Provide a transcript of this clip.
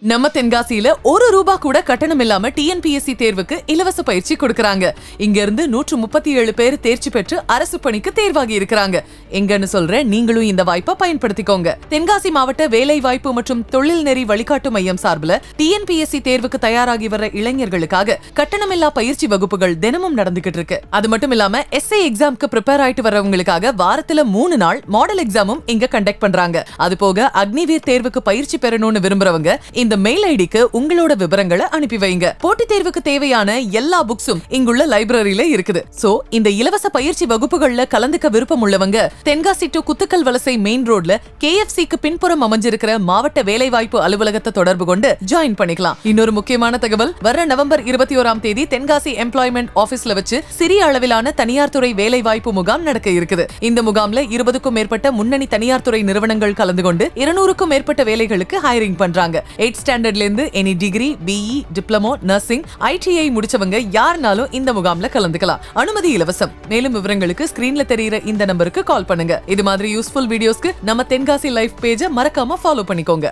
நம்ம தென்காசியில ₹1 கூட கட்டணம் இல்லாம டிஎன்பிஎஸ்சி தேர்வுக்கு இலவச பயிற்சி கொடுக்கறாங்க. இங்க இருந்து 137 பேர் தேர்ச்சி பெற்று அரசு பணிக்கு தேர்வாகி இருக்கிறாங்க. எங்கன்னு சொல்ற நீங்களும் இந்த வாய்ப்பை பயன்படுத்திக்கோங்க. தென்காசி மாவட்ட வேலை வாய்ப்பு மற்றும் தொழில் நெறி வழிகாட்டு மையம் சார்பில் டிஎன்பிஎஸ்சி தேர்வுக்கு தயாராகி வர்ற இளைஞர்களுக்காக கட்டணமில்லா பயிற்சி வகுப்புகள் தினமும் நடந்துகிட்டு இருக்கு. அது மட்டும் இல்லாம எஸ்ஏ எக்ஸாம்க்கு ப்ரிப்பேர் ஆயிட்டு வரவங்களுக்காக வாரத்துல 3 நாள் மாடல் எக்ஸாமும் இங்க கண்டக்ட் பண்றாங்க. அது போக அக்னிவீர் தேர்வுக்கு பயிற்சி பெறணும்னு விரும்புறவங்க இந்த மெயில் ஐடிக்கு உங்களோட விவரங்களை அனுப்பி வைங்க. போட்டித் தேர்வுக்கு தேவையான எல்லா புக்ஸும் இங்குள்ள லைப்ரரியில இருக்குது. சோ இந்த இலவச பயிற்சி வகுப்புகள்ல கலந்துக்க விருப்பம் உள்ளவங்க தென்காசி டு குத்துக்கல் வலசை மெயின் ரோட்ல KFCக்கு பின்புறம் அமைஞ்சிருக்கிற மாவட்ட வேலைவாய்ப்பு அலுவலகத்தை தொடர்பு கொண்டு ஜாயின் பண்ணிக்கலாம். இன்னொரு முக்கியமான தகவல், வர நவம்பர் 21ஆம் தேதி தென்காசி எம்ப்ளாய்மெண்ட் ஆபீஸ்ல வச்சு சிறிய அளவிலான தனியார் துறை வேலைவாய்ப்பு முகாம் நடக்க இருக்குது. இந்த முகாம்ல 20க்கும் மேற்பட்ட முன்னணி தனியார் துறை நிறுவனங்கள் கலந்து கொண்டு 200க்கும் மேற்பட்ட வேலைகளுக்கு ஹைரிங் பண்றாங்க. 8th ஸ்டாண்டர்ட்ல இருந்து any degree, BE, diploma, nursing, ITI முடிச்சவங்க யாருனாலும் இந்த முகாம்ல கலந்துக்கலாம். அனுமதி இலவசம். மேலும் விவரங்களுக்கு ஸ்கிரீன்ல தெரியுற இந்த நம்பருக்கு கால் பண்ணுங்க. இது மாதிரி யூஸ்ஃபுல் வீடியோஸ்க்கு நம்ம தென்காசி லைஃப் பேஜை மறக்காம ஃபாலோ பண்ணிக்கோங்க.